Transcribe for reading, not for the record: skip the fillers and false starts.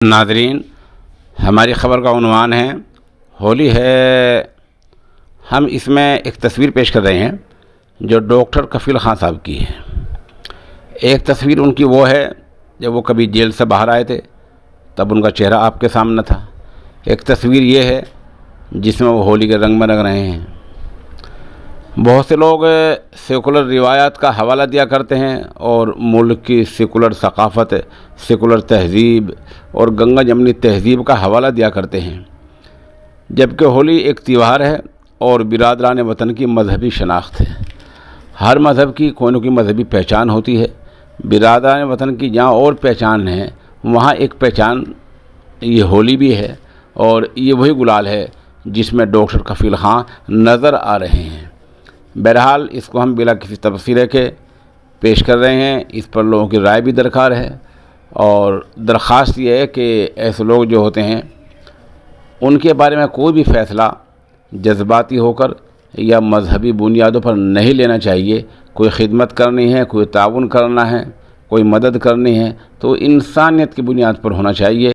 ناظرین، ہماری خبر کا عنوان ہے ہولی ہے۔ ہم اس میں ایک تصویر پیش کر رہے ہیں جو ڈاکٹر کفیل خان صاحب کی ہے۔ ایک تصویر ان کی وہ ہے جب وہ کبھی جیل سے باہر آئے تھے، تب ان کا چہرہ آپ کے سامنے تھا۔ ایک تصویر یہ ہے جس میں وہ ہولی کے رنگ میں رنگ رہے ہیں۔ بہت سے لوگ سیکولر روایات کا حوالہ دیا کرتے ہیں اور ملک کی سیکولر ثقافت، سیکولر تہذیب اور گنگا جمنی تہذیب کا حوالہ دیا کرتے ہیں، جبکہ ہولی ایک تہوار ہے اور برادران وطن کی مذہبی شناخت ہے۔ ہر مذہب کی کوئی نہ کوئی مذہبی پہچان ہوتی ہے۔ برادران وطن کی جہاں اور پہچان ہے، وہاں ایک پہچان یہ ہولی بھی ہے، اور یہ وہی گلال ہے جس میں ڈاکٹر کفیل خان نظر آ رہے ہیں۔ بہرحال اس کو ہم بلا کسی تبصرے کے پیش کر رہے ہیں۔ اس پر لوگوں کی رائے بھی درکار ہے، اور درخواست یہ ہے کہ ایسے لوگ جو ہوتے ہیں ان کے بارے میں کوئی بھی فیصلہ جذباتی ہو کر یا مذہبی بنیادوں پر نہیں لینا چاہیے۔ کوئی خدمت کرنی ہے، کوئی تعاون کرنا ہے، کوئی مدد کرنی ہے تو انسانیت کی بنیاد پر ہونا چاہیے۔